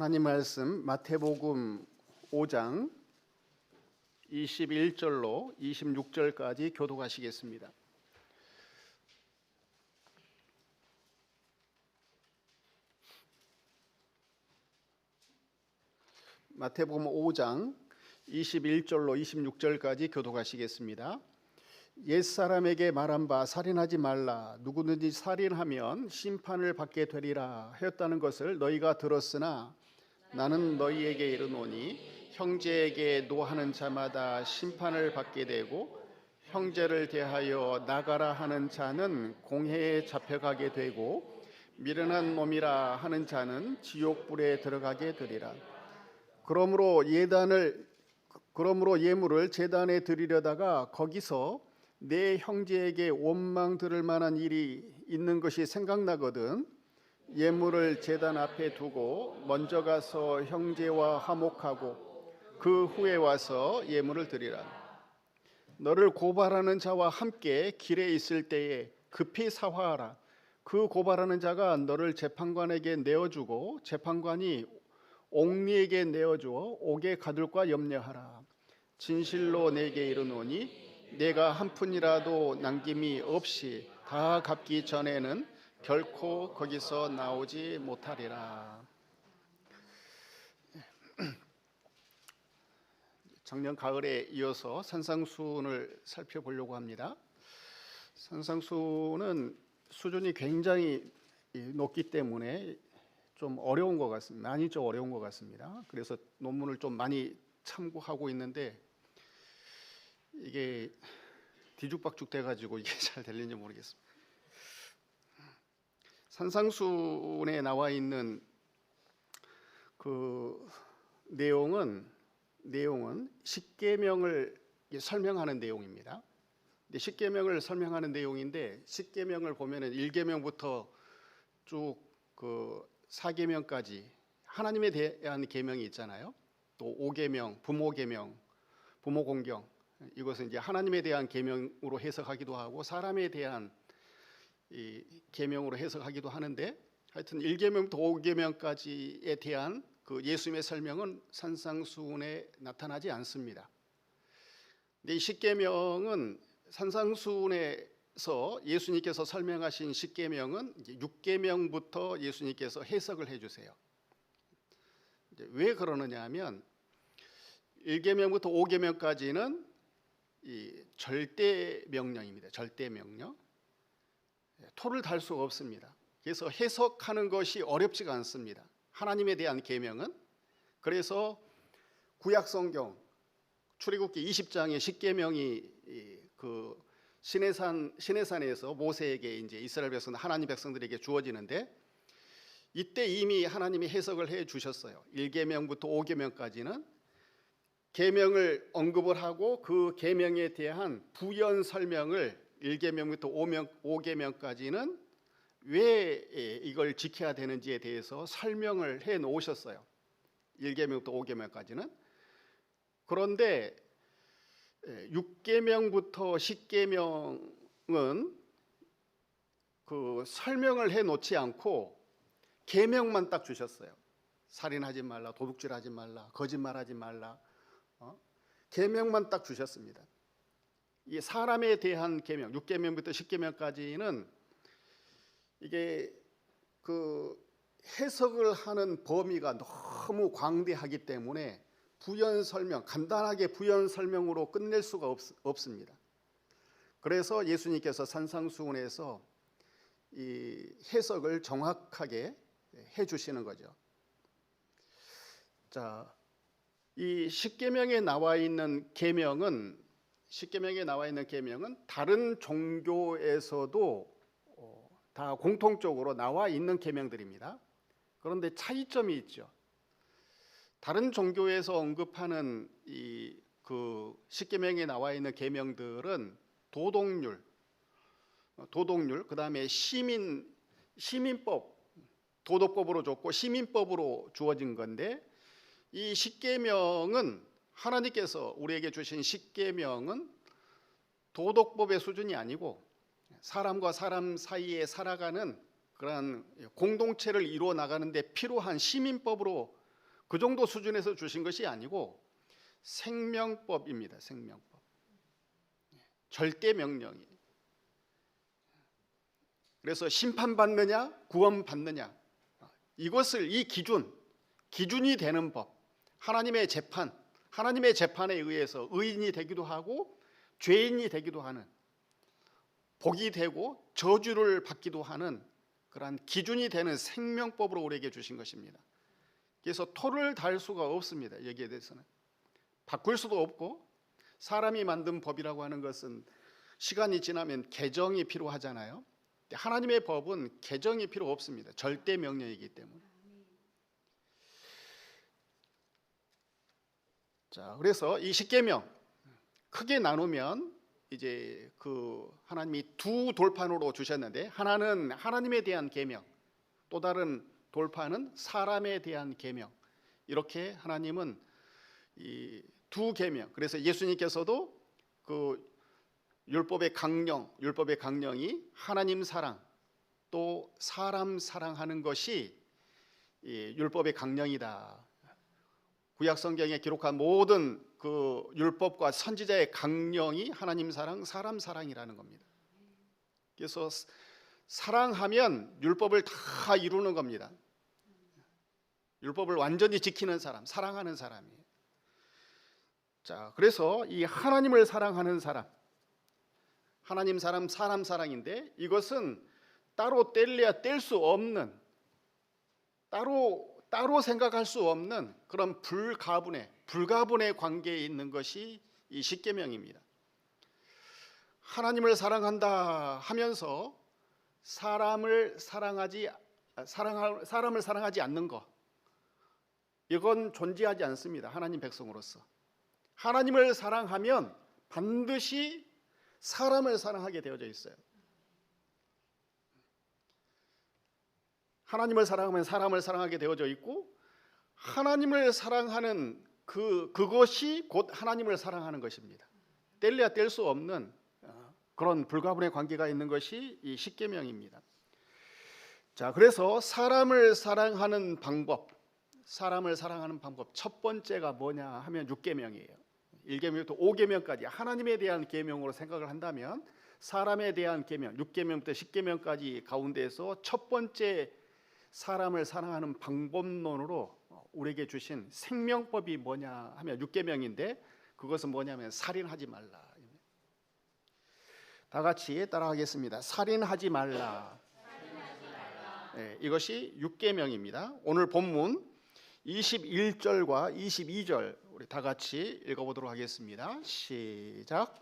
하나님 말씀 마태복음 5장 21절로 26절까지 교독하시겠습니다. 마태복음 5장 21절로 26절까지 교독하시겠습니다. 옛사람에게 말한 바 살인하지 말라. 누구든지 살인하면 심판을 받게 되리라 하였다는 것을 너희가 들었으나 나는 너희에게 이르노니 형제에게 노하는 자마다 심판을 받게 되고 형제를 대하여 나가라 하는 자는 공회에 잡혀가게 되고 미련한 놈이라 하는 자는 지옥불에 들어가게 되리라. 그러므로 예물을 제단에 드리려다가 거기서 내 형제에게 원망 들을 만한 일이 있는 것이 생각나거든 예물을 제단 앞에 두고 먼저 가서 형제와 화목하고 그 후에 와서 예물을 드리라. 너를 고발하는 자와 함께 길에 있을 때에 급히 사화하라. 그 고발하는 자가 너를 재판관에게 내어주고 재판관이 옥리에게 내어주어 옥에 가둘까 염려하라. 진실로 내게 이르노니 내가 한 푼이라도 남김이 없이 다 갚기 전에는 결코 거기서 나오지 못하리라. 작년 가을에 이어서 산상수훈을 살펴보려고 합니다. 산상수훈은 수준이 굉장히 높기 때문에 좀 어려운 것 같습니다. 많이 좀 어려운 것 같습니다. 그래서 논문을 좀 많이 참고하고 있는데 이게 뒤죽박죽 돼가지고 이게 잘 될는지 모르겠습니다. 산상수훈에 나와 있는 그 내용은 십계명을 설명하는 내용입니다. 십계명을 설명하는 내용인데 십계명을 보면은 1계명부터 쭉 그 4계명까지 하나님에 대한 계명이 있잖아요. 또 5계명, 부모계명, 부모공경, 이것은 이제 하나님에 대한 계명으로 해석하기도 하고 사람에 대한 이 계명으로 해석하기도 하는데 하여튼 1계명부터 5계명까지에 대한 그 예수님의 설명은 산상수훈에 나타나지 않습니다. 근데 이 십계명은 산상수훈에서 예수님께서 설명하신 십계명은 6계명부터 예수님께서 해석을 해주세요. 왜 그러느냐 하면 1계명부터 5계명까지는 이 절대 명령입니다. 절대 명령. 토를 달 수가 없습니다. 그래서 해석하는 것이 어렵지가 않습니다. 하나님에 대한 계명은. 그래서 구약 성경 출애굽기 20장의 십계명이 그 시내산에서 모세에게 이제 이스라엘 백성 하나님 백성들에게 주어지는데 이때 이미 하나님이 해석을 해 주셨어요. 1계명부터 5계명까지는 계명을 언급을 하고 그 계명에 대한 부연 설명을 1계명부터 5계명까지는 왜 이걸 지켜야 되는지에 대해서 설명을 해 놓으셨어요. 1계명부터 5계명까지는. 그런데 6계명부터 10계명은 그 설명을 해 놓지 않고 계명만 딱 주셨어요. 살인하지 말라, 도둑질하지 말라, 거짓말하지 말라. 계명만 딱 주셨습니다. 이 사람에 대한 계명 6계명부터 10계명까지는 이게 그 해석을 하는 범위가 너무 광대하기 때문에 부연 설명, 간단하게 부연 설명으로 끝낼 수가 없습니다. 그래서 예수님께서 산상수훈에서 이 해석을 정확하게 해주시는 거죠. 자, 이 십계명에 나와 있는 계명은 다른 종교에서도 다 공통적으로 나와 있는 계명들입니다. 그런데 차이점이 있죠. 다른 종교에서 언급하는 이 그 십계명에 나와 있는 계명들은 도덕률, 그다음에 시민법, 도덕법으로 줬고 시민법으로 주어진 건데 이 십계명은 하나님께서 우리에게 주신 십계명은 도덕법의 수준이 아니고 사람과 사람 사이에 살아가는 그런 공동체를 이루어 나가는 데 필요한 시민법으로 그 정도 수준에서 주신 것이 아니고 생명법입니다. 생명법. 절대 명령이에요. 그래서 심판받느냐 구원받느냐, 이것을 이 기준이 되는 법, 하나님의 재판에 의해서 의인이 되기도 하고 죄인이 되기도 하는, 복이 되고 저주를 받기도 하는 그러한 기준이 되는 생명법으로 우리에게 주신 것입니다. 그래서 토를 달 수가 없습니다. 여기에 대해서는 바꿀 수도 없고, 사람이 만든 법이라고 하는 것은 시간이 지나면 개정이 필요하잖아요. 하나님의 법은 개정이 필요 없습니다. 절대 명령이기 때문에. 자, 그래서 이 십계명 크게 나누면 이제 그 하나님이 두 돌판으로 주셨는데, 하나는 하나님에 대한 계명, 또 다른 돌판은 사람에 대한 계명. 이렇게 하나님은 이 두 계명. 그래서 예수님께서도 그 율법의 강령이 하나님 사랑 또 사람 사랑하는 것이 이 율법의 강령이다. 구약 성경에 기록한 모든 그 율법과 선지자의 강령이 하나님 사랑, 사람 사랑이라는 겁니다. 그래서 사랑하면 율법을 다 이루는 겁니다. 율법을 완전히 지키는 사람, 사랑하는 사람이에요. 자, 그래서 이 하나님을 사랑하는 사람, 하나님 사람, 사람 사랑인데, 이것은 따로 뗄래야 뗄 수 없는, 따로 생각할 수 없는 그런 불가분의 관계에 있는 것이 이 십계명입니다. 하나님을 사랑한다 하면서 사람을 사랑하지 않는 것, 이건 존재하지 않습니다. 하나님 백성으로서 하나님을 사랑하면 반드시 사람을 사랑하게 되어져 있어요. 하나님을 사랑하면 사람을 사랑하게 되어져 있고, 하나님을 사랑하는 그것이 곧 하나님을 사랑하는 것입니다. 뗄래야 뗄 수 없는 그런 불가분의 관계가 있는 것이 이 십계명입니다. 자, 그래서 사람을 사랑하는 방법 첫 번째가 뭐냐 하면 육계명이에요. 1계명부터 5계명까지 하나님에 대한 계명으로 생각을 한다면, 사람에 대한 계명 6계명부터 10계명까지 가운데에서 첫 번째 사람을 사랑하는 방법론으로 우리에게 주신 생명법이 뭐냐 하면 6계명인데, 그것은 뭐냐면 살인하지 말라. 다 같이 따라하겠습니다. 살인하지 말라. 네, 이것이 6계명입니다. 오늘 본문 21절과 22절 우리 다 같이 읽어보도록 하겠습니다. 시작.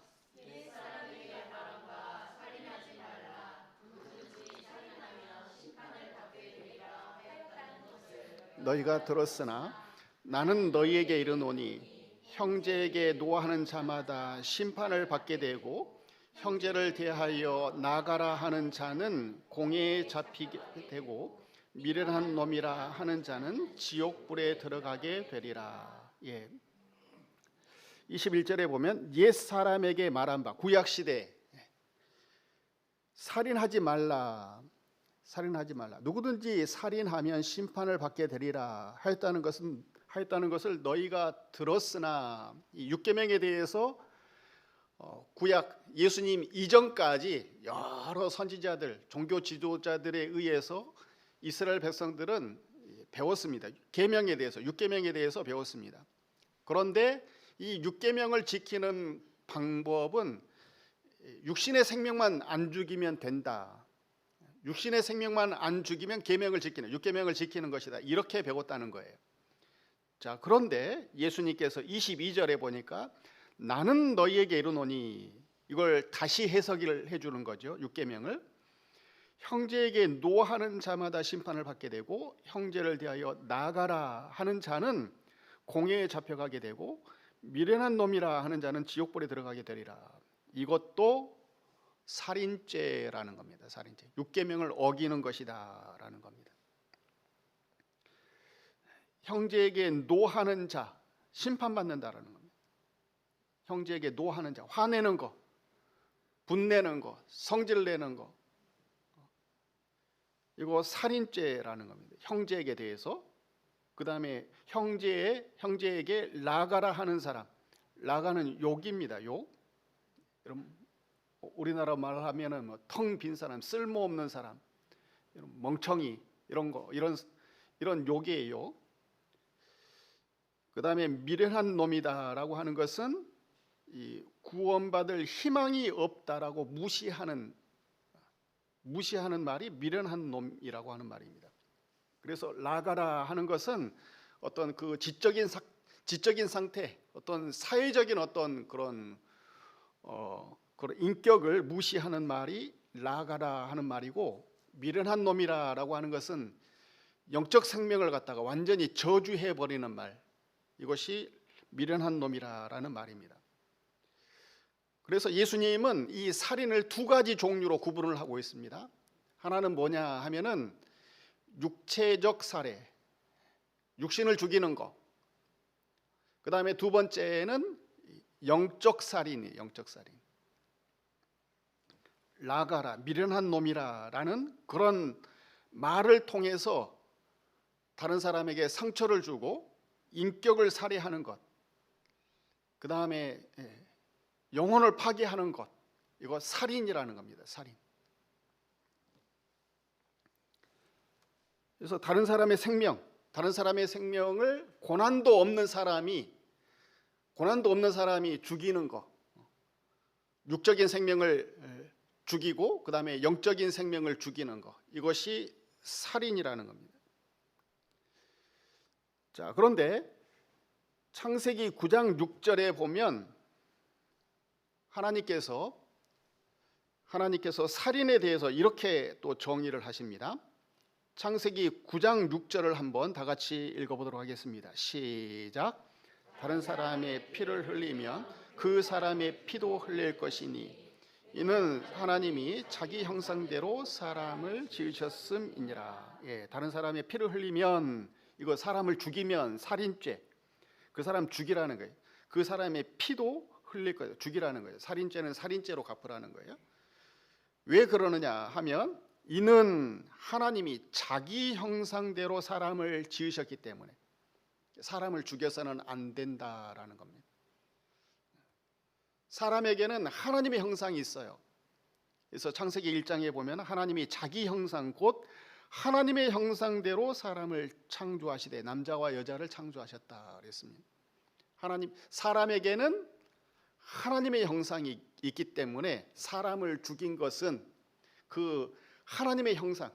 너희가 들었으나 나는 너희에게 이르노니, 형제에게 노하는 자마다 심판을 받게 되고, 형제를 대하여 나가라 하는 자는 공회에 잡히게 되고, 미련한 놈이라 하는 자는 지옥불에 들어가게 되리라. 예. 21절에 보면 옛 사람에게 말한 바, 구약 시대 살인하지 말라. 누구든지 살인하면 심판을 받게 되리라 하였다는 것을 너희가 들었으나, 이 6계명에 대해서 구약 예수님 이전까지 여러 선지자들, 종교 지도자들에 의해서 이스라엘 백성들은 배웠습니다. 계명에 대해서, 6계명에 대해서 배웠습니다. 그런데 이 6계명을 지키는 방법은 육신의 생명만 안 죽이면 된다. 육신의 생명만 안 죽이면 계명을 지키는, 6계명을 지키는 것이다. 이렇게 배웠다는 거예요. 자, 그런데 예수님께서 22절에 보니까 나는 너희에게 이르노니, 이걸 다시 해석을 해주는 거죠. 6계명을 형제에게 노하는 자마다 심판을 받게 되고, 형제를 대하여 나가라 하는 자는 공회에 잡혀가게 되고, 미련한 놈이라 하는 자는 지옥불에 들어가게 되리라. 이것도 살인죄라는 겁니다. 살인죄. 6계명을 어기는 것이다라는 겁니다. 형제에게 노하는 자 심판받는다라는 겁니다. 형제에게 노하는 자, 화내는 거, 분내는 거, 성질 내는 거, 이거 살인죄라는 겁니다. 형제에게 대해서 그 다음에 형제에게 라가라 하는 사람. 라가는 욕입니다. 욕. 여러분, 우리나라 말하면은 뭐 텅 빈 사람, 쓸모없는 사람, 멍청이 이런 거, 이런 욕이에요. 그 다음에 미련한 놈이다라고 하는 것은 이 구원받을 희망이 없다라고 무시하는 말이 미련한 놈이라고 하는 말입니다. 그래서 라가라 하는 것은 어떤 그 지적인 상태, 어떤 사회적인 어떤 그런 인격을 무시하는 말이 라가라 하는 말이고, 미련한 놈이라고 하는 것은 영적 생명을 갖다가 완전히 저주해 버리는 말, 이것이 미련한 놈이라는 말입니다. 그래서 예수님은 이 살인을 두 가지 종류로 구분을 하고 있습니다. 하나는 뭐냐 하면은 육체적 살해, 육신을 죽이는 거. 그 다음에 두 번째는 영적 살인이에요. 영적 살인. 라가라, 미련한 놈이라라는 그런 말을 통해서 다른 사람에게 상처를 주고 인격을 살해하는 것, 그 다음에 영혼을 파괴하는 것, 이거 살인이라는 겁니다. 살인. 그래서 다른 사람의 생명을 고난도 없는 사람이 죽이는 것, 육적인 생명을 죽이고 그 다음에 영적인 생명을 죽이는 것, 이것이 살인이라는 겁니다. 자, 그런데 창세기 9장 6절에 보면 하나님께서 살인에 대해서 이렇게 또 정의를 하십니다. 창세기 9장 6절을 한번 다 같이 읽어보도록 하겠습니다. 시작. 다른 사람의 피를 흘리면 그 사람의 피도 흘릴 것이니 이는 하나님이 자기 형상대로 사람을 지으셨음이니라. 다른 사람의 피를 흘리면, 이거 사람을 죽이면 살인죄, 그 사람 죽이라는 거예요. 그 사람의 피도 흘릴 거예요. 죽이라는 거예요. 살인죄는 살인죄로 갚으라는 거예요. 왜 그러느냐 하면 이는 하나님이 자기 형상대로 사람을 지으셨기 때문에 사람을 죽여서는 안 된다라는 겁니다. 사람에게는 하나님의 형상이 있어요. 그래서 창세기 1장에 보면 하나님이 자기 형상 곧 하나님의 형상대로 사람을 창조하시되 남자와 여자를 창조하셨다 그랬습니다. 사람에게는 하나님의 형상이 있기 때문에 사람을 죽인 것은 그 하나님의 형상,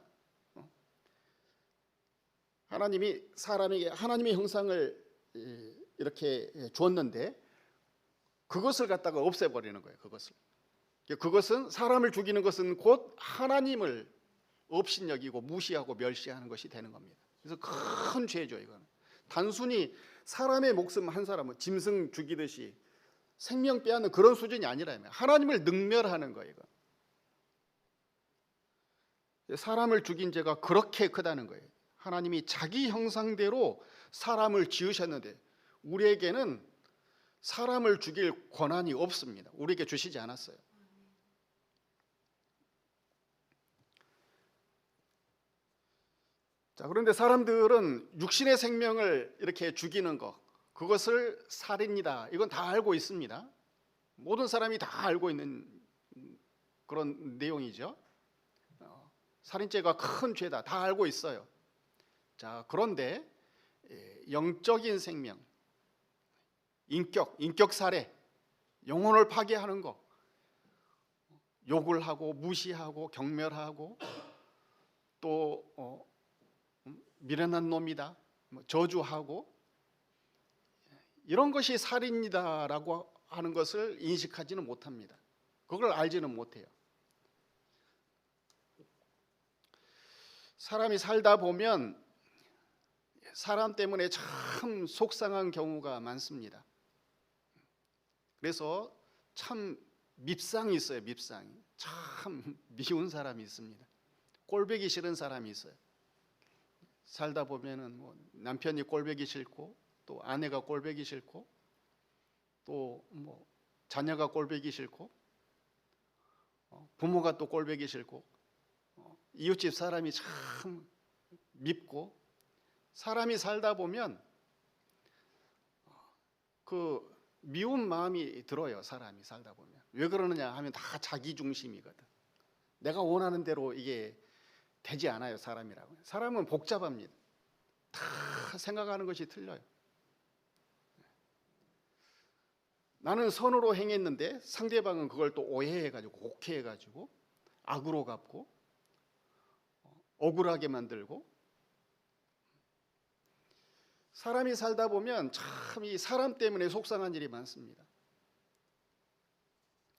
하나님이 사람에게 하나님의 형상을 이렇게 주었는데 그것을 갖다가 없애버리는 거예요. 그것은 사람을 죽이는 것은 곧 하나님을 업신여기고 무시하고 멸시하는 것이 되는 겁니다. 그래서 큰 죄죠. 이거는 단순히 사람의 목숨 한 사람은 짐승 죽이듯이 생명 빼앗는 그런 수준이 아니라면 하나님을 능멸하는 거예요. 이거. 사람을 죽인 죄가 그렇게 크다는 거예요. 하나님이 자기 형상대로 사람을 지으셨는데 우리에게는 사람을 죽일 권한이 없습니다. 우리에게 주시지 않았어요. 자, 그런데 사람들은 육신의 생명을 이렇게 죽이는 것, 그것을 살인이다. 이건 다 알고 있습니다. 모든 사람이 다 알고 있는 그런 내용이죠. 살인죄가 큰 죄다. 다 알고 있어요. 자, 그런데 영적인 생명, 인격 살해, 영혼을 파괴하는 거, 욕을 하고 무시하고 경멸하고 또 미련한 놈이다, 저주하고 이런 것이 살인이다라고 하는 것을 인식하지는 못합니다. 그걸 알지는 못해요. 사람이 살다 보면 사람 때문에 참 속상한 경우가 많습니다. 그래서 참 밉상이 있어요. 밉상이 참 미운 사람이 있습니다. 꼴보기 싫은 사람이 있어요. 살다 보면은 뭐 남편이 꼴보기 싫고 또 아내가 꼴보기 싫고 또 뭐 자녀가 꼴보기 싫고 부모가 또 꼴보기 싫고 이웃집 사람이 참 밉고 사람이 살다 보면 그 미운 마음이 들어요. 사람이 살다 보면. 왜 그러느냐 하면 다 자기 중심이거든. 내가 원하는 대로 이게 되지 않아요. 사람이라고. 사람은 복잡합니다. 다 생각하는 것이 틀려요. 나는 선으로 행했는데 상대방은 그걸 또 오해해가지고 곡해해가지고 악으로 갚고 억울하게 만들고. 사람이 살다 보면 참 이 사람 때문에 속상한 일이 많습니다.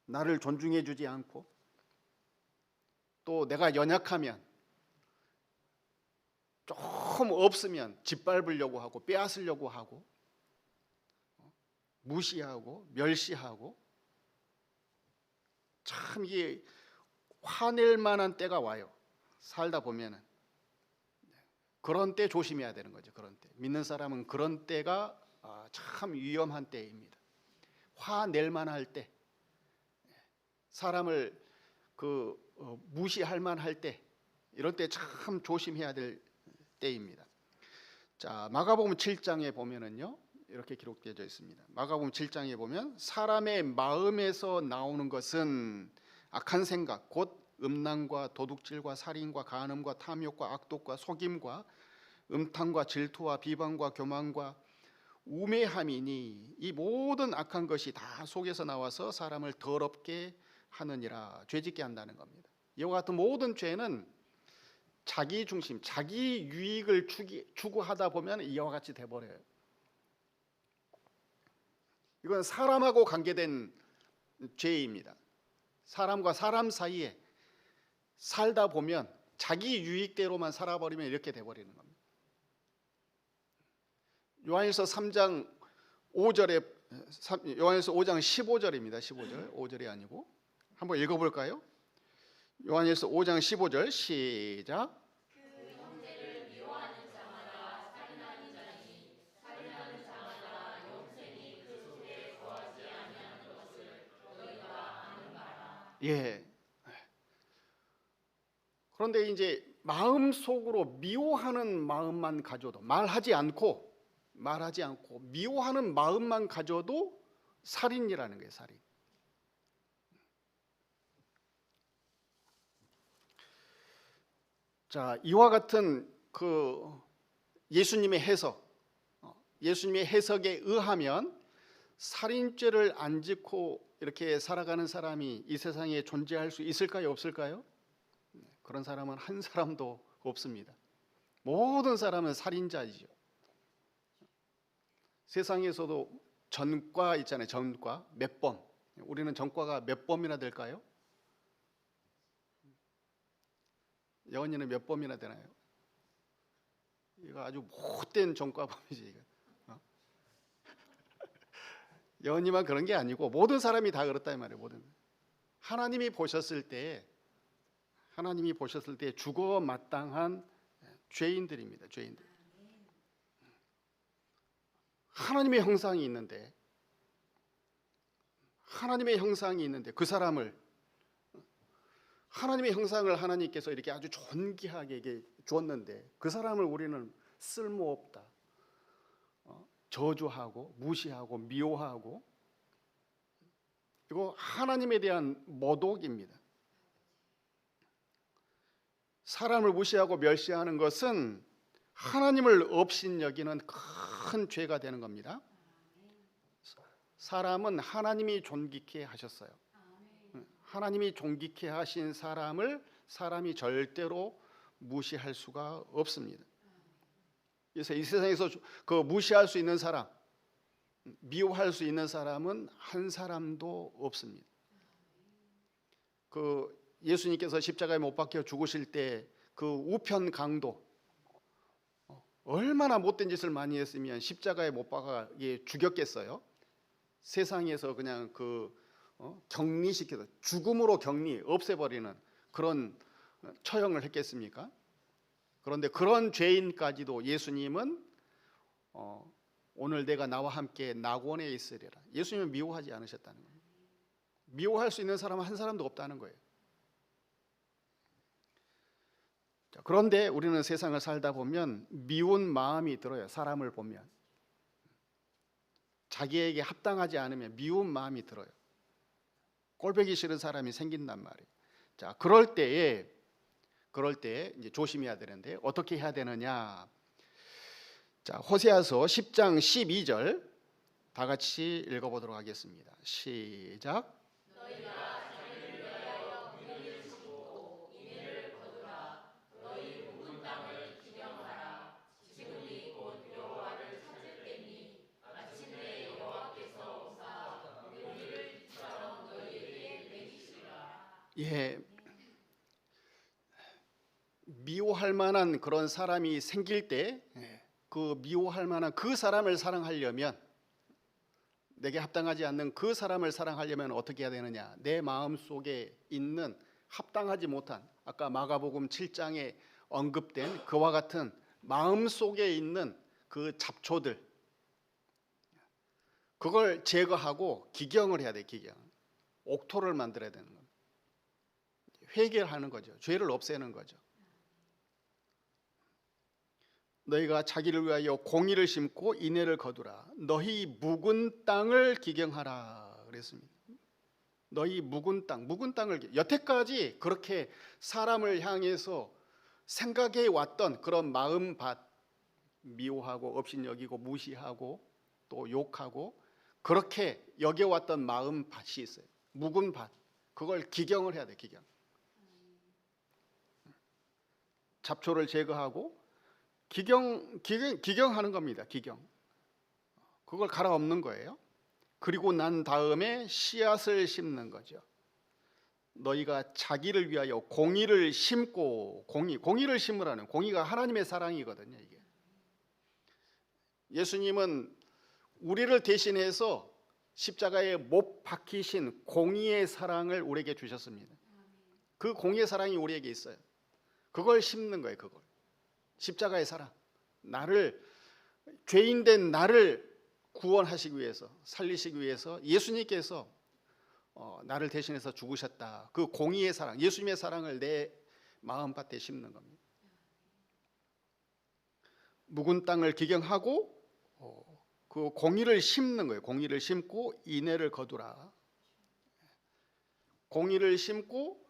나를 존중해 주지 않고, 또 내가 연약하면, 조금 없으면 짓밟으려고 하고 빼앗으려고 하고 무시하고 멸시하고, 참 이게 화낼 만한 때가 와요. 살다 보면은. 그런 때 조심해야 되는 거죠. 그런 때. 믿는 사람은 그런 때가 참 위험한 때입니다. 화낼 만할 때, 사람을 무시할 만할 때, 이런 때 참 조심해야 될 때입니다. 자, 마가복음 7장에 보면은요, 이렇게 기록되어 있습니다. 마가복음 7장에 보면 사람의 마음에서 나오는 것은 악한 생각, 곧 음란과 도둑질과 살인과 간음과 탐욕과 악독과 속임과 음탕과 질투와 비방과 교만과 우매함이니 이 모든 악한 것이 다 속에서 나와서 사람을 더럽게 하느니라. 죄짓게 한다는 겁니다. 이와 같은 모든 죄는 자기 중심, 자기 유익을 추구하다 보면 이와 같이 돼버려요. 이건 사람하고 관계된 죄입니다. 사람과 사람 사이에 살다 보면 자기 유익대로만 살아버리면 이렇게 돼버리는 겁니다. 요한일서 3장 5절에 요한일서 5장 15절입니다. 15절, 5절이 아니고. 한번 읽어볼까요? 요한일서 5장 15절 시작. 예. 그런데 이제 마음속으로 미워하는 마음만 가져도, 말하지 않고 미워하는 마음만 가져도 살인이라는 거예요. 살인. 자, 이와 같은 예수님의 해석에 의하면 살인죄를 안 짓고 이렇게 살아가는 사람이 이 세상에 존재할 수 있을까요? 없을까요? 그런 사람은 한 사람도 없습니다. 모든 사람은 살인자이죠. 세상에서도 전과 있잖아요. 전과 몇 범. 우리는 전과가 몇 범이나 될까요? 여원이는 몇 범이나 되나요? 이거 아주 못된 전과범이지. 이거. 여원이만 그런 게 아니고 모든 사람이 다 그렇다 이 말이에요. 하나님이 보셨을 때 죽어 마땅한 죄인들입니다. 죄인들. 하나님의 형상이 있는데 그 사람을, 하나님의 형상을 하나님께서 이렇게 아주 존귀하게 줬는데 그 사람을 우리는 쓸모없다, 저주하고 무시하고 미워하고, 이거 하나님에 대한 모독입니다. 사람을 무시하고 멸시하는 것은 하나님을 업신여기는 큰 죄가 되는 겁니다. 사람은 하나님이 존귀케 하셨어요. 하나님이 존귀케 하신 사람을 사람이 절대로 무시할 수가 없습니다. 그래서 이 세상에서 무시할 수 있는 사람, 미워할 수 있는 사람은 한 사람도 없습니다. 예수님께서 십자가에 못 박혀 죽으실 때 그 우편 강도, 얼마나 못된 짓을 많이 했으면 십자가에 못 박아 죽였겠어요? 세상에서 그냥 격리시켜서 죽음으로 없애버리는 그런 처형을 했겠습니까? 그런데 그런 죄인까지도 예수님은 오늘 내가 나와 함께 낙원에 있으리라. 예수님은 미워하지 않으셨다는 거예요. 미워할 수 있는 사람은 한 사람도 없다는 거예요. 그런데 우리는 세상을 살다 보면 미운 마음이 들어요. 사람을 보면 자기에게 합당하지 않으면 미운 마음이 들어요. 꼴보기 싫은 사람이 생긴단 말이에요. 자, 그럴 때에 이제 조심해야 되는데 어떻게 해야 되느냐? 자, 호세아서 10장 12절 다 같이 읽어보도록 하겠습니다. 시작. 예, 미워할 만한 그런 사람이 생길 때, 그 미워할 만한 그 사람을 사랑하려면, 내게 합당하지 않는 그 사람을 사랑하려면 어떻게 해야 되느냐? 내 마음 속에 있는 합당하지 못한, 아까 마가복음 7장에 언급된 그와 같은 마음 속에 있는 그 잡초들, 그걸 제거하고 기경을 해야 돼. 기경, 옥토를 만들어야 되는 겁니다. 회개하는 거죠. 죄를 없애는 거죠. 너희가 자기를 위하여 공의를 심고 인애를 거두라. 너희 묵은 땅을 기경하라 그랬습니다. 너희 묵은 땅을 여태까지 그렇게 사람을 향해서 생각해 왔던 그런 마음밭, 미워하고 업신여기고 무시하고 또 욕하고 그렇게 여겨왔던 마음밭이 있어요. 묵은 밭, 그걸 기경을 해야 돼. 기경. 잡초를 제거하고 기경하는 겁니다. 기경. 그걸 갈아엎는 거예요. 그리고 난 다음에 씨앗을 심는 거죠. 너희가 자기를 위하여 공의를 심고, 공의를 심으라는, 공의가 하나님의 사랑이거든요. 이게 예수님은 우리를 대신해서 십자가에 못 박히신 공의의 사랑을 우리에게 주셨습니다. 그 공의의 사랑이 우리에게 있어요. 그걸 심는 거예요. 그걸 십자가의 사랑, 나를, 죄인된 나를 구원하시기 위해서, 살리시기 위해서 예수님께서 나를 대신해서 죽으셨다. 그 공의의 사랑, 예수님의 사랑을 내 마음밭에 심는 겁니다. 묵은 땅을 기경하고 그 공의를 심는 거예요. 공의를 심고 인애를 거두라. 공의를 심고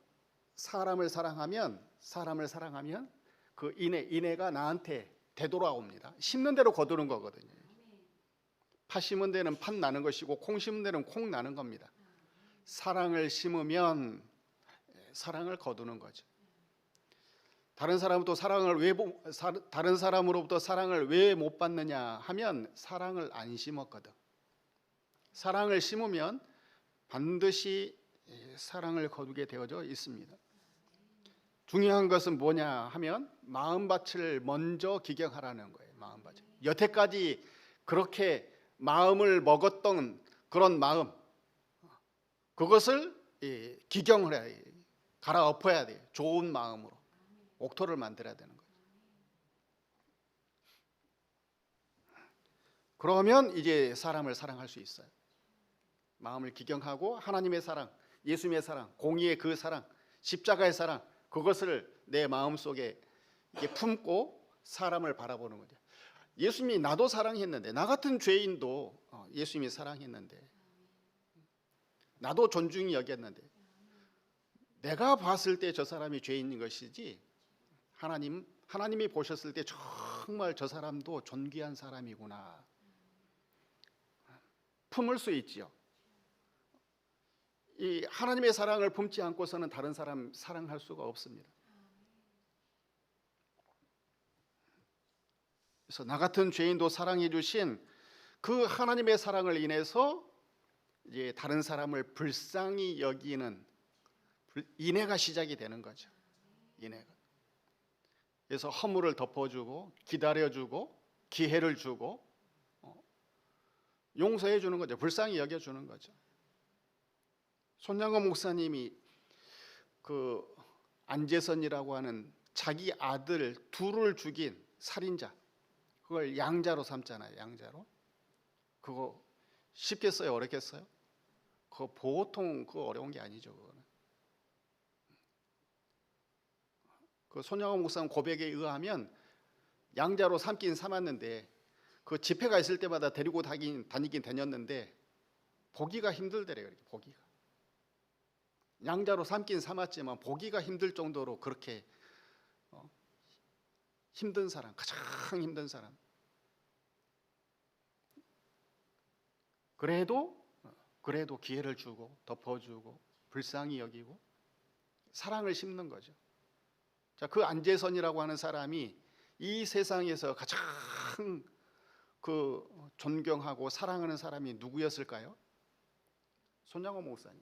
사람을 사랑하면 그 인애가 나한테 되돌아옵니다. 심는 대로 거두는 거거든요. 팥 심은 데는 팥 나는 것이고 콩 심은 데는 콩 나는 겁니다. 사랑을 심으면 사랑을 거두는 거죠. 다른 사람으로부터 사랑을 왜 못 받느냐 하면 사랑을 안 심었거든. 사랑을 심으면 반드시 사랑을 거두게 되어져 있습니다. 중요한 것은 뭐냐 하면 마음밭을 먼저 기경하라는 거예요. 마음밭을. 여태까지 그렇게 마음을 먹었던 그런 마음, 그것을 기경을 해야 돼요. 갈아엎어야 돼요. 좋은 마음으로 옥토를 만들어야 되는 거예요. 그러면 이제 사람을 사랑할 수 있어요. 마음을 기경하고 하나님의 사랑, 예수님의 사랑, 공의의 그 사랑, 십자가의 사랑, 그것을 내 마음속에 이렇게 품고 사람을 바라보는 거죠. 예수님이 나도 사랑했는데, 나 같은 죄인도 예수님이 사랑했는데, 나도 존중히 여겼는데, 내가 봤을 때 저 사람이 죄인인 것이지 하나님이 보셨을 때 정말 저 사람도 존귀한 사람이구나 품을 수 있지요. 이 하나님의 사랑을 품지 않고서는 다른 사람 사랑할 수가 없습니다. 그래서 나 같은 죄인도 사랑해 주신 그 하나님의 사랑을 인해서 이제 다른 사람을 불쌍히 여기는 인애가 시작이 되는 거죠. 인애가. 그래서 허물을 덮어주고 기다려주고 기회를 주고 용서해 주는 거죠. 불쌍히 여겨주는 거죠. 손양원 목사님이 그 안재선이라고 하는 자기 아들 둘을 죽인 살인자, 그걸 양자로 삼잖아요. 양자로. 그거 쉽겠어요? 어렵겠어요? 그거 보통 어려운 게 아니죠. 그거는. 그 손양호 목사 고백에 의하면 양자로 삼긴 삼았는데 그 집회가 있을 때마다 데리고 다니긴 다녔는데 보기가 힘들더래요. 보기가 양자로 삼긴 삼았지만 보기가 힘들 정도로 그렇게 힘든 사람, 가장 힘든 사람. 그래도 기회를 주고 덮어주고 불쌍히 여기고 사랑을 심는 거죠. 자, 그 안재선이라고 하는 사람이 이 세상에서 가장 그 존경하고 사랑하는 사람이 누구였을까요? 손양호 목사님.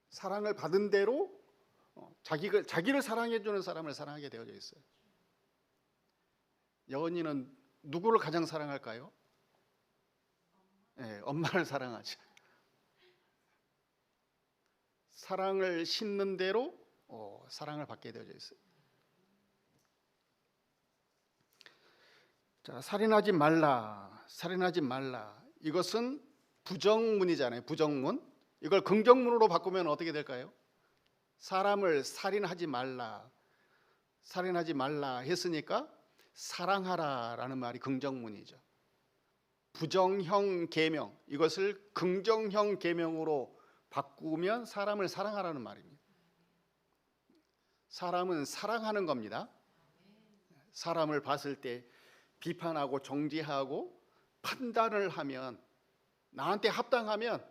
사랑을 받은 대로 자기를 사랑해주는 사람을 사랑하게 되어져 있어요. 여은이는 누구를 가장 사랑할까요? 네, 엄마를 사랑하죠. 사랑을 심는 대로 사랑을 받게 되어져 있어요. 자, 살인하지 말라. 이것은 부정문이잖아요. 부정문. 이걸 긍정문으로 바꾸면 어떻게 될까요? 사람을 살인하지 말라 했으니까 사랑하라라는 말이 긍정문이죠. 부정형 계명, 이것을 긍정형 계명으로 바꾸면 사람을 사랑하라는 말입니다. 사람은 사랑하는 겁니다. 사람을 봤을 때 비판하고 정죄하고 판단을 하면 나한테 합당하면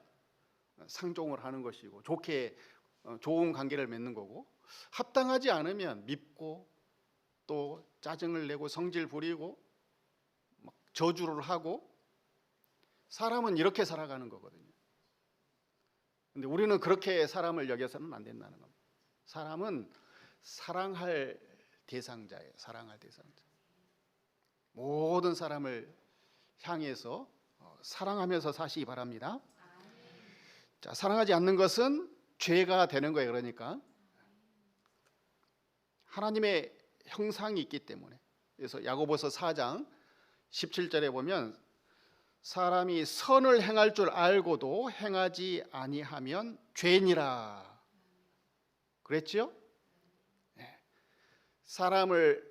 상종을 하는 것이고 좋은 관계를 맺는 거고, 합당하지 않으면 밉고 또 짜증을 내고 성질 부리고 저주를 하고, 사람은 이렇게 살아가는 거거든요. 근데 우리는 그렇게 사람을 여겨서는 안 된다는 겁니다. 사람은 사랑할 대상자예요. 사랑할 대상자. 모든 사람을 향해서 사랑하면서 사시기 바랍니다. 자, 사랑하지 않는 것은 죄가 되는 거예요. 그러니까 하나님의 형상이 있기 때문에. 그래서 야고보서 4장 17절에 보면 사람이 선을 행할 줄 알고도 행하지 아니하면 죄니라 그랬죠? 네. 사람을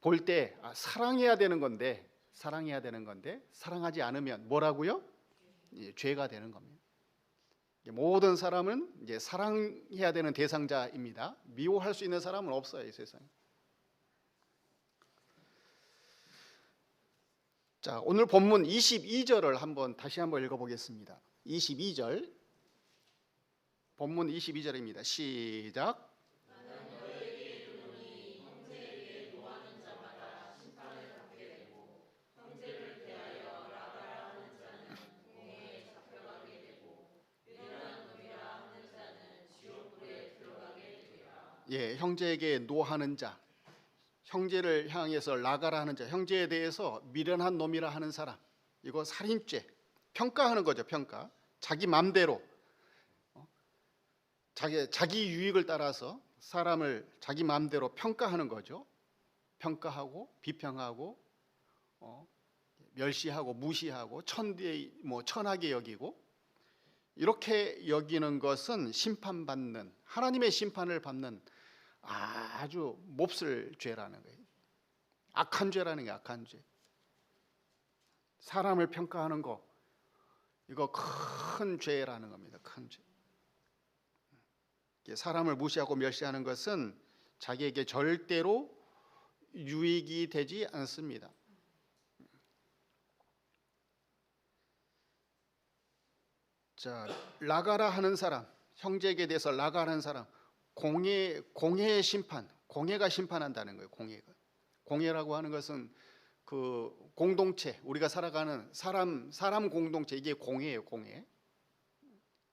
볼 때 사랑해야 되는 건데 사랑하지 않으면 뭐라고요? 죄가 되는 겁니다. 모든 사람은 이제 사랑해야 되는 대상자입니다. 미워할 수 있는 사람은 없어요, 이 세상에. 자, 오늘 본문 22절을 다시 한번 읽어보겠습니다. 22절, 본문 22절입니다. 시작. 예, 형제에게 노하는 자, 형제를 향해서 나가라 하는 자, 형제에 대해서 미련한 놈이라 하는 사람, 이거 살인죄, 평가하는 거죠. 평가. 자기 맘대로 자기 유익을 따라서 사람을 자기 맘대로 평가하는 거죠. 평가하고 비평하고 멸시하고 무시하고 천하게 여기고, 이렇게 여기는 것은 심판받는, 하나님의 심판을 받는 아주 몹쓸 죄라는 거예요. 악한 죄라는 게 악한 죄. 사람을 평가하는 거, 이거 큰 죄라는 겁니다. 큰 죄. 사람을 무시하고 멸시하는 것은 자기에게 절대로 유익이 되지 않습니다. 자, 나가라 하는 사람, 형제에게 대해서 나가라는 사람, 공회의 심판, 공회가 심판한다는 거예요. 공회라고 하는 것은 그 공동체, 우리가 살아가는 사람 공동체, 이게 공회예요. 공회.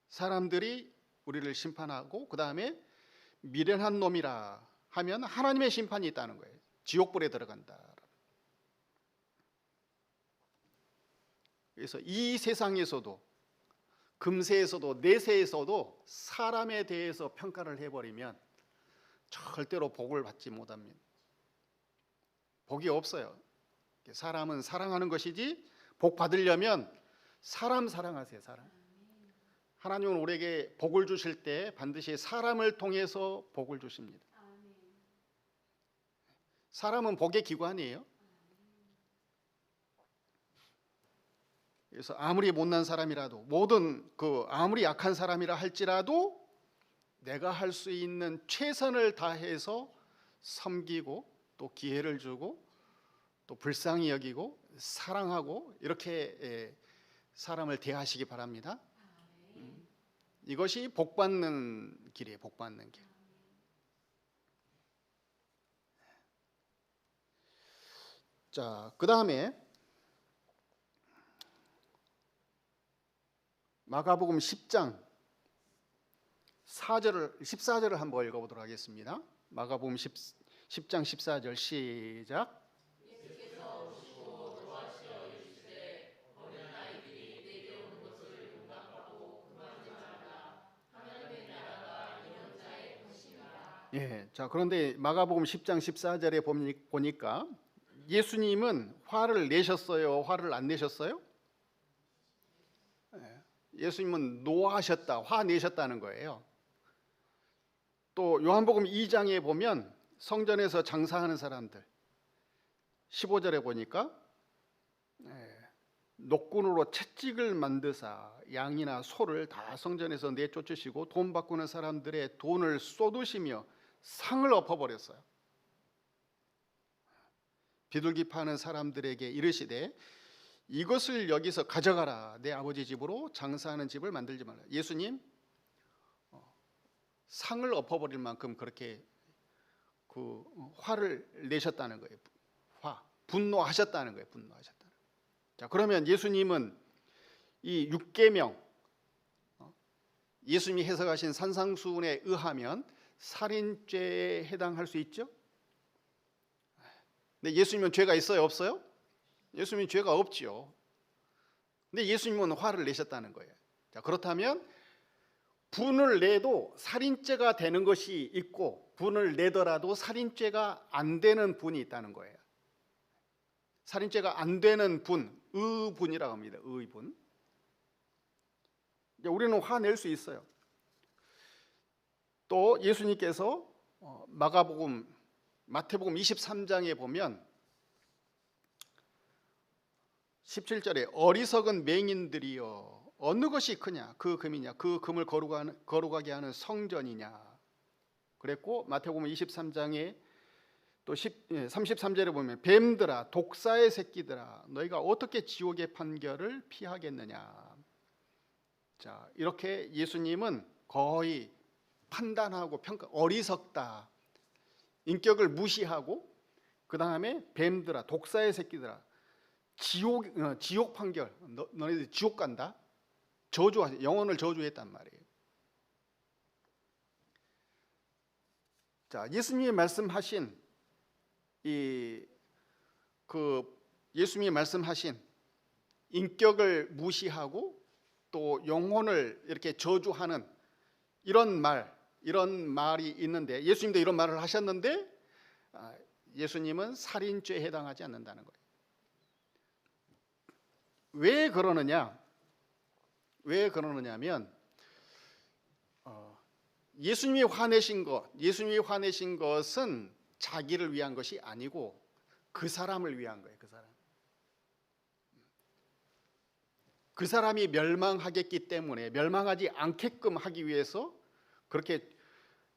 사람들이 우리를 심판하고, 그 다음에 미련한 놈이라 하면 하나님의 심판이 있다는 거예요. 지옥불에 들어간다. 그래서 이 세상에서도, 금세에서도, 내세에서도 사람에 대해서 평가를 해버리면 절대로 복을 받지 못합니다. 복이 없어요. 사람은 사랑하는 것이지, 복 받으려면 사람 사랑하세요. 사람. 하나님은 우리에게 복을 주실 때 반드시 사람을 통해서 복을 주십니다. 사람은 복의 기관이에요. 그래서 아무리 못난 사람이라도 아무리 약한 사람이라 할지라도 내가 할 수 있는 최선을 다해서 섬기고 또 기회를 주고 또 불쌍히 여기고 사랑하고 이렇게 사람을 대하시기 바랍니다. 이것이 복 받는 길이에요. 복 받는 길. 자, 그다음에 마가복음 10장 14절을 한번 읽어보도록 하겠습니다. 마가복음 10장 14절 시작. 예, 자 그런데 마가복음 10장 14절에 보니까 예수님은 화를 내셨어요? 화를 안 내셨어요? 예수님은 노하셨다, 화 내셨다는 거예요. 또 요한복음 2장에 보면 성전에서 장사하는 사람들 15절에 보니까 녹군으로 채찍을 만드사 양이나 소를 다 성전에서 내쫓으시고 돈 바꾸는 사람들의 돈을 쏟으시며 상을 엎어버렸어요. 비둘기 파는 사람들에게 이르시되 이것을 여기서 가져가라. 내 아버지 집으로 장사하는 집을 만들지 말라. 예수님 상을 엎어버릴 만큼 그렇게 화를 내셨다는 거예요. 분노하셨다는 거예요. 분노하셨다는. 자, 그러면 예수님은 이 6계명 예수님이 해석하신 산상수훈에 의하면 살인죄에 해당할 수 있죠? 근데 예수님은 죄가 있어요, 없어요? 예수님은 죄가 없지요. 근데 예수님은 화를 내셨다는 거예요. 자, 그렇다면 분을 내도 살인죄가 되는 것이 있고 분을 내더라도 살인죄가 안 되는 분이 있다는 거예요. 살인죄가 안 되는 분, 의분이라고 합니다. 의분. 우리는 화낼 수 있어요. 또 예수님께서 마태복음 23장에 보면 17절에 어리석은 맹인들이여 어느 것이 크냐 그 금이냐 그 금을 거룩하게 하는 성전이냐 그랬고 마태복음 23장에 또 33절에 보면 뱀들아 독사의 새끼들아 너희가 어떻게 지옥의 판결을 피하겠느냐. 자, 이렇게 예수님은 거의 판단하고 평가 어리석다 인격을 무시하고 그 다음에 뱀들아 독사의 새끼들아 지옥 판결 너희들 지옥 간다 저주하시 영혼을 저주했단 말이에요. 자, 예수님이 말씀하신 예수님이 말씀하신 인격을 무시하고 또 영혼을 이렇게 저주하는 이런 말이 있는데 예수님도 이런 말을 하셨는데 예수님은 살인죄에 해당하지 않는다는 거예요. 왜 그러느냐면 예수님이 화내신 것은 자기를 위한 것이 아니고 그 사람을 위한 거예요. 그 사람이 멸망하겠기 때문에 멸망하지 않게끔 하기 위해서 그렇게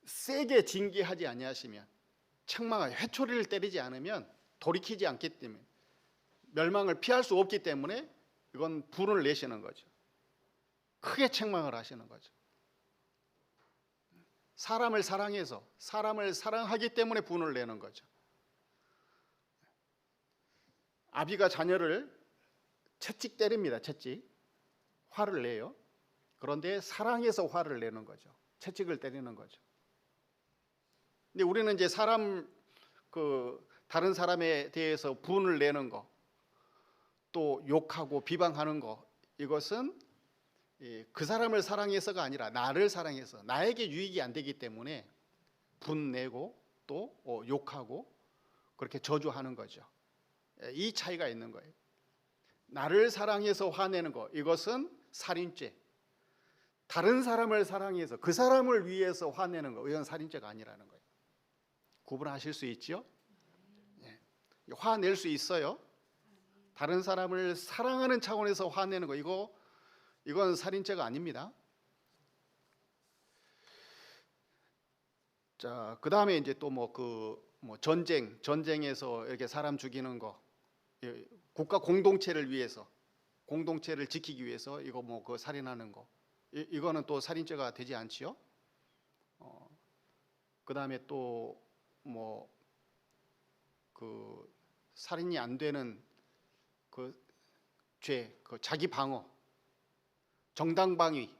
세게 징계하지 아니하시면 회초리를 때리지 않으면 돌이키지 않기 때문에 멸망을 피할 수 없기 때문에 이건 분을 내시는 거죠. 크게 책망을 하시는 거죠. 사람을 사랑하기 때문에 분을 내는 거죠. 아비가 자녀를 채찍 때립니다. 화를 내요. 그런데 사랑해서 화를 내는 거죠. 채찍을 때리는 거죠. 근데 우리는 이제 다른 사람에 대해서 분을 내는 거, 또 욕하고 비방하는 거, 이것은 그 사람을 사랑해서가 아니라 나를 사랑해서 나에게 유익이 안 되기 때문에 분내고 또 욕하고 그렇게 저주하는 거죠. 이 차이가 있는 거예요. 나를 사랑해서 화내는 거, 이것은 살인죄. 다른 사람을 사랑해서 그 사람을 위해서 화내는 거, 이건 살인죄가 아니라는 거예요. 구분하실 수 있죠? 예. 화낼 수 있어요. 다른 사람을 사랑하는 차원에서 화내는 거, 이건 살인죄가 아닙니다. 자, 그 다음에 이제 또 전쟁에서 이렇게 사람 죽이는 거, 국가 공동체를 위해서, 공동체를 지키기 위해서 이거 그 살인하는 거, 이거는 또 살인죄가 되지 않지요. 그 다음에 또 그 살인이 안 되는 그 죄, 그 자기 방어, 정당방위.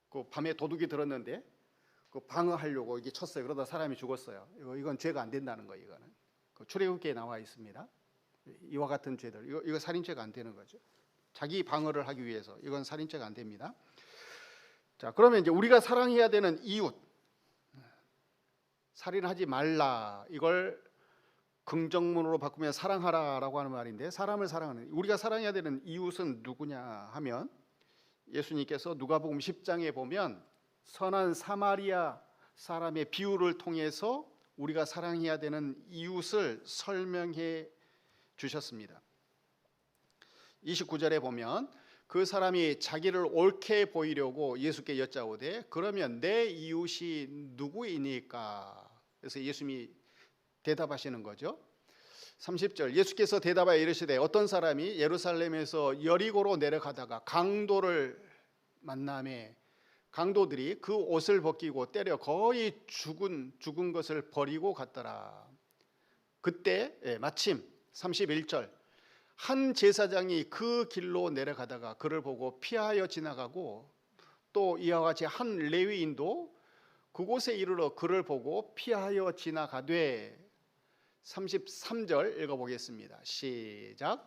그 밤에 도둑이 들었는데 그 방어하려고 이게 쳤어요. 그러다 사람이 죽었어요. 이건 죄가 안 된다는 거예요. 이거는 그 출애굽기에 나와 있습니다. 이와 같은 죄들, 이거 살인죄가 안 되는 거죠. 자기 방어를 하기 위해서 이건 살인죄가 안 됩니다. 자, 그러면 이제 우리가 사랑해야 되는 이웃, 살인하지 말라, 이걸 긍정문으로 바꾸면 사랑하라라고 하는 말인데, 사람을 사랑하는, 우리가 사랑해야 되는 이웃은 누구냐 하면 예수님께서 누가복음 10장에 보면 선한 사마리아 사람의 비유를 통해서 우리가 사랑해야 되는 이웃을 설명해 주셨습니다. 29절에 보면 그 사람이 자기를 옳게 보이려고 예수께 여짜오되 그러면 내 이웃이 누구이니까? 그래서 예수님이 대답하시는 거죠. 30절, 예수께서 대답하여 이르시되 어떤 사람이 예루살렘에서 여리고로 내려가다가 강도를 만나매 강도들이 그 옷을 벗기고 때려 거의 죽은 것을 버리고 갔더라. 그때 마침 31절, 한 제사장이 그 길로 내려가다가 그를 보고 피하여 지나가고, 또 이와 같이 한 레위인도 그곳에 이르러 그를 보고 피하여 지나가되. 33절 읽어보겠습니다. 시작.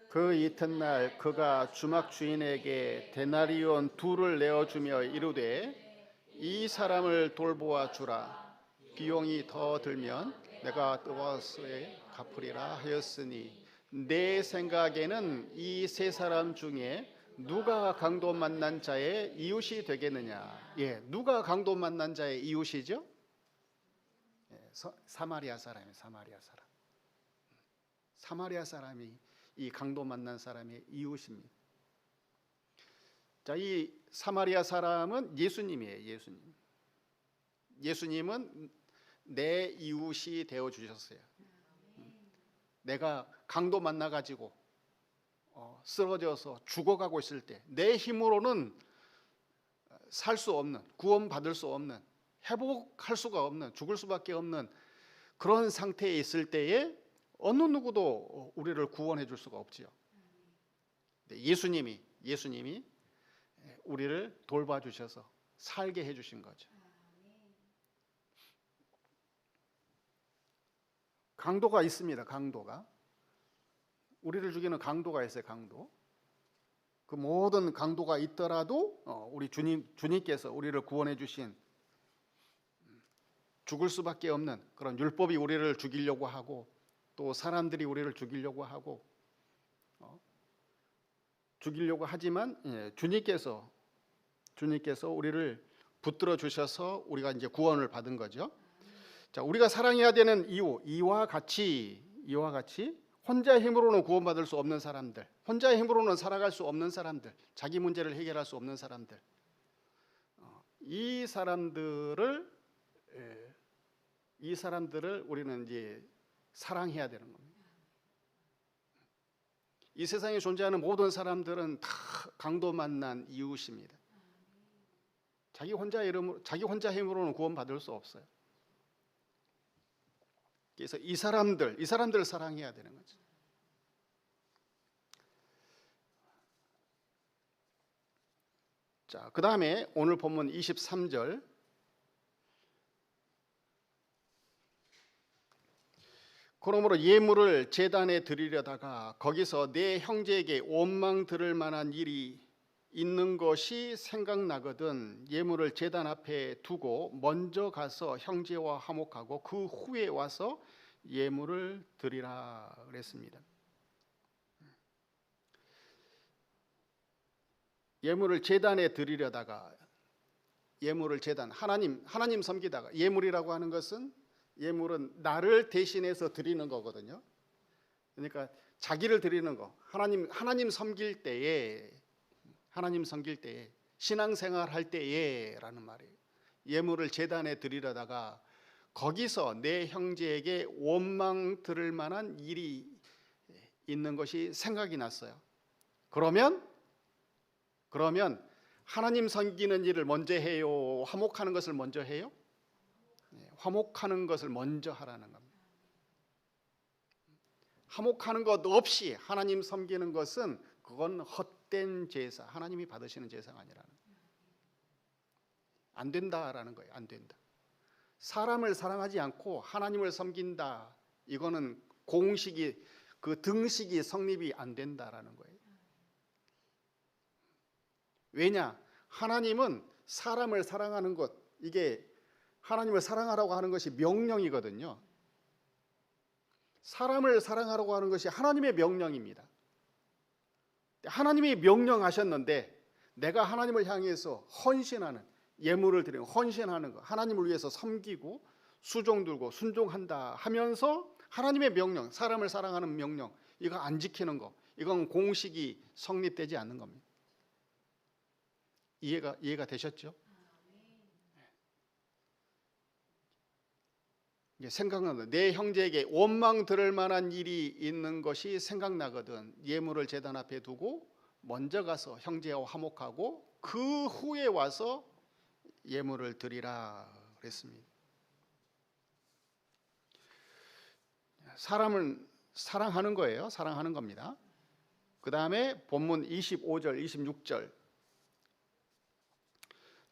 그 이튿날 그가 주막 주인에게 데나리온 2를 내어주며 이르되 이 사람을 돌보아 주라. 비용이 더 들면 내가 또다시 갚으리라 하였으니 내 생각에는 이 세 사람 중에 누가 강도 만난 자의 이웃이 되겠느냐? 누가 강도 만난 자의 이웃이죠? 사마리아 사람이에요. 사마리아 사람이 이 강도 만난 사람의 이웃입니다. 자, 이 사마리아 사람은 예수님이에요. 예수님은 내 이웃이 되어 주셨어요. 내가 강도 만나 가지고 쓰러져서 죽어가고 있을 때 내 힘으로는 살 수 없는, 구원받을 수 없는, 회복할 수가 없는, 죽을 수밖에 없는 그런 상태에 있을 때에 어느 누구도 우리를 구원해 줄 수가 없지요. 예수님이 우리를 돌봐주셔서 살게 해주신 거죠. 강도가 있습니다. 강도가, 우리를 죽이는 강도가 있어요. 강도. 그 모든 강도가 있더라도 우리 주님께서 우리를 구원해 주신, 죽을 수밖에 없는 그런 율법이 우리를 죽이려고 하고, 또 사람들이 우리를 죽이려고 하지만 주님께서 우리를 붙들어 주셔서 우리가 이제 구원을 받은 거죠. 자, 우리가 사랑해야 되는 이유, 이와 같이 혼자 힘으로는 구원받을 수 없는 사람들, 혼자 힘으로는 살아갈 수 없는 사람들, 자기 문제를 해결할 수 없는 사람들, 이 사람들을 우리는 이제 사랑해야 되는 겁니다. 이 세상에 존재하는 모든 사람들은 다 강도 만난 이웃입니다. 자기 혼자 힘으로는 구원받을 수 없어요. 그래서 이 사람들을 사랑해야 되는 거죠. 자, 그 다음에 오늘 본문 23절, 그러므로 예물을 제단에 드리려다가 거기서 내 형제에게 원망 들을 만한 일이 있는 것이 생각나거든 예물을 제단 앞에 두고 먼저 가서 형제와 화목하고 그 후에 와서 예물을 드리라 그랬습니다. 예물을 제단에 드리려다가 예물을 제단 하나님 섬기다가 예물이라고 하는 것은 예물은 나를 대신해서 드리는 거거든요. 그러니까 자기를 드리는 거 하나님 섬길 때에 신앙생활 할 때에라는 말이에요. 예물을 제단에 드리려다가 거기서 내 형제에게 원망 들을 만한 일이 있는 것이 생각이 났어요. 그러면 하나님 섬기는 일을 먼저 해요? 화목하는 것을 먼저 해요? 화목하는 것을 먼저 하라는 겁니다. 화목하는 것 없이 하나님 섬기는 것은 그건 헛된 제사, 하나님이 받으시는 제사가 아니라는 거예요. 안 된다라는 거예요. 안 된다. 사람을 사랑하지 않고 하나님을 섬긴다. 이거는 공식이 그 등식이 성립이 안 된다라는 거예요. 왜냐? 하나님은 사람을 사랑하는 것, 이게 하나님을 사랑하라고 하는 것이 명령이거든요. 사람을 사랑하라고 하는 것이 하나님의 명령입니다. 하나님이 명령하셨는데 내가 하나님을 향해서 헌신하는, 예물을 드리는 헌신하는 것, 하나님을 위해서 섬기고 수종 들고 순종한다 하면서 하나님의 명령, 사람을 사랑하는 명령, 이거 안 지키는 거, 이건 공식이 성립되지 않는 겁니다. 이해가 되셨죠? 생각나는 내 형제에게 원망 들을 만한 일이 있는 것이 생각나거든 예물을 제단 앞에 두고 먼저 가서 형제와 화목하고 그 후에 와서 예물을 드리라 그랬습니다. 사람을 사랑하는 거예요. 사랑하는 겁니다. 그 다음에 본문 25절 26절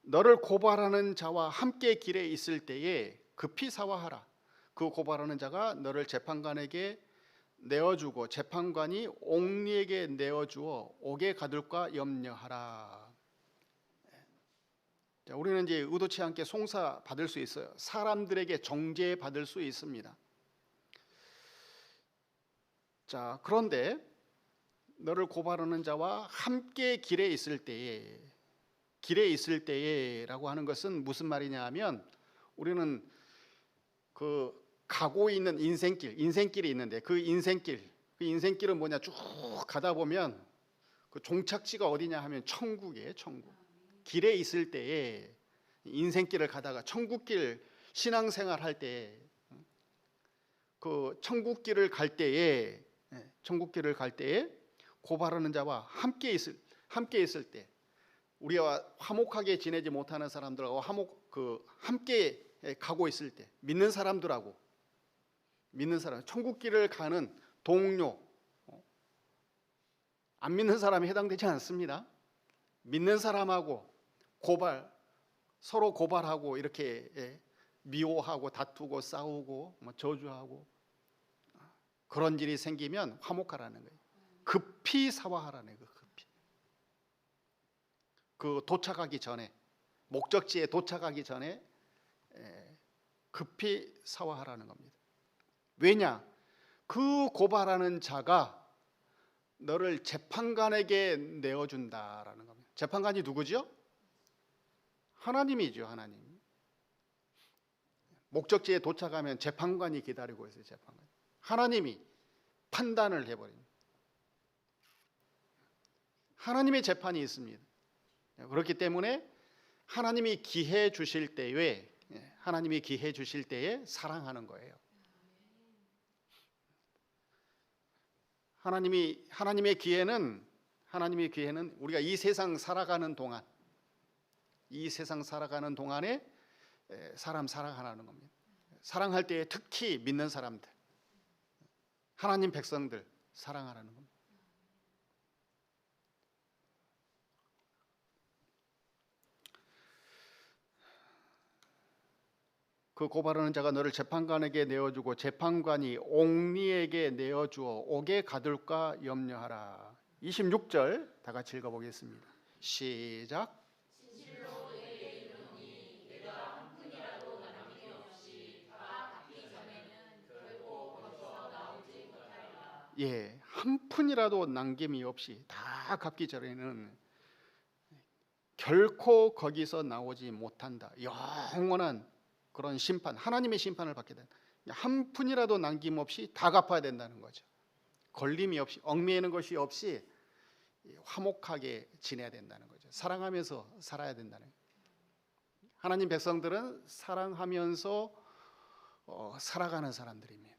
너를 고발하는 자와 함께 길에 있을 때에 급히 사화하라. 그 고발하는 자가 너를 재판관에게 내어주고 재판관이 옥리에게 내어주어 옥에 가둘까 염려하라. 자, 우리는 이제 의도치 않게 송사 받을 수 있어요. 사람들에게 정죄 받을 수 있습니다. 자, 그런데 너를 고발하는 자와 함께 길에 있을 때에라고 하는 것은 무슨 말이냐 하면 우리는 그 가고 있는 인생길이 있는데 그 인생길은 뭐냐 쭉 가다 보면 그 종착지가 어디냐 하면 천국이에요. 천국. 길에 있을 때에 인생길을 가다가 천국길 신앙생활 할 때 그 천국길을 갈 때에 고발하는 자와 함께 있을 때 우리와 화목하게 지내지 못하는 사람들하고 함께 가고 있을 때 믿는 사람 천국길을 가는 동료 안 믿는 사람이 해당되지 않습니다. 믿는 사람하고 서로 고발하고 이렇게 미워하고 다투고 싸우고 저주하고 그런 일이 생기면 화목하라는 거예요. 급히 사화하라는 거예요. 그 도착하기 전에 목적지에 도착하기 전에 급히 사화하라는 겁니다. 왜냐? 그 고발하는 자가 너를 재판관에게 내어준다라는 겁니다. 재판관이 누구죠? 하나님이죠. 하나님. 목적지에 도착하면 재판관이 기다리고 있어요. 재판관. 하나님이 판단을 해버립니다. 하나님의 재판이 있습니다. 그렇기 때문에 하나님이 기회 주실 때에 사랑하는 거예요. 하나님의 기회는 우리가 이 세상 살아가는 동안에 사람 사랑하라는 겁니다. 사랑할 때에 특히 믿는 사람들, 하나님 백성들 사랑하라는 겁니다. 그 고발하는 자가 너를 재판관에게 내어주고 재판관이 옥리에게 내어주어 옥에 가둘까 염려하라. 26절 다 같이 읽어보겠습니다. 시작. 예, 한 푼이라도 남김이 없이 다 갚기 전에는 결코 거기서 나오지 못한다. 영원한 그런 심판, 하나님의 심판을 받게 된다. 한 푼이라도 남김없이 다 갚아야 된다는 거죠. 걸림이 없이, 얽매이는 것이 없이 화목하게 지내야 된다는 거죠. 사랑하면서 살아야 된다는 거죠. 하나님 백성들은 사랑하면서 살아가는 사람들입니다.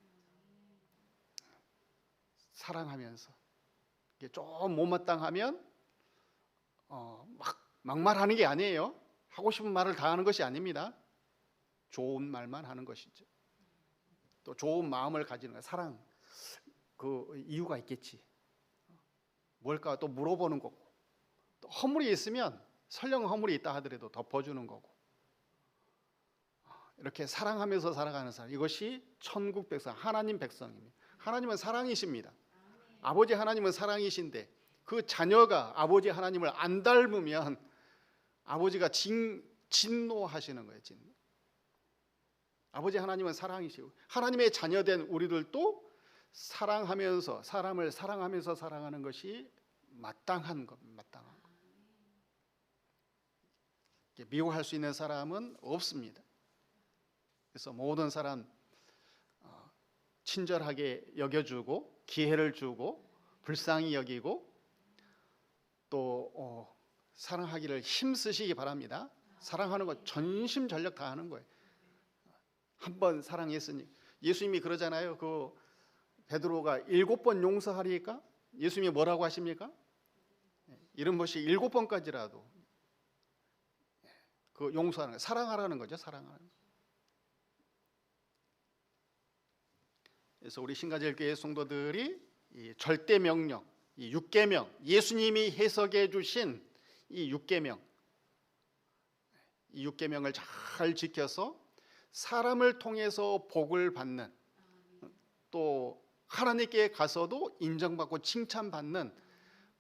사랑하면서 이게 좀 못마땅하면 막말하는 게 아니에요. 하고 싶은 말을 다 하는 것이 아닙니다. 좋은 말만 하는 것이죠. 또 좋은 마음을 가지는 거예요. 사랑, 그 이유가 있겠지. 뭘까 또 물어보는 거고, 또 허물이 있으면 설령 허물이 있다 하더라도 덮어주는 거고, 이렇게 사랑하면서 살아가는 사람, 이것이 천국 백성, 하나님 백성입니다. 하나님은 사랑이십니다. 아버지 하나님은 사랑이신데 그 자녀가 아버지 하나님을 안 닮으면 아버지가 진노하시는 거예요. 진노. 아버지 하나님은 사랑이시고 하나님의 자녀된 우리들도 사랑하면서 사람을 사랑하면서 살아가는 것이 마땅한 것, 마땅한 것. 미워할 수 있는 사람은 없습니다. 그래서 모든 사람 친절하게 여겨주고 기회를 주고 불쌍히 여기고 또 사랑하기를 힘쓰시기 바랍니다. 사랑하는 거 전심전력 다 하는 거예요. 한번 사랑했으니 예수님이 그러잖아요. 그 베드로가 7번 용서하리까? 예수님이 뭐라고 하십니까? 이런 것이 7번까지라도 그 용서하는 거, 사랑하라는 거죠. 사랑하는 거. 그래서 우리 신가제일교회 성도들이 이 절대 명령, 이 6계명, 예수님이 해석해 주신 이 6계명, 이 6계명을 잘 지켜서 사람을 통해서 복을 받는, 또 하나님께 가서도 인정받고 칭찬받는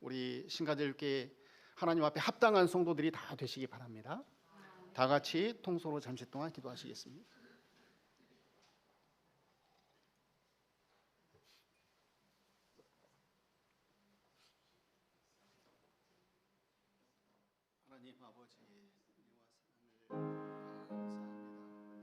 우리 신가제일교회 하나님 앞에 합당한 성도들이 다 되시기 바랍니다. 다 같이 통성으로 잠시 동안 기도하시겠습니다. 하나님 아버지,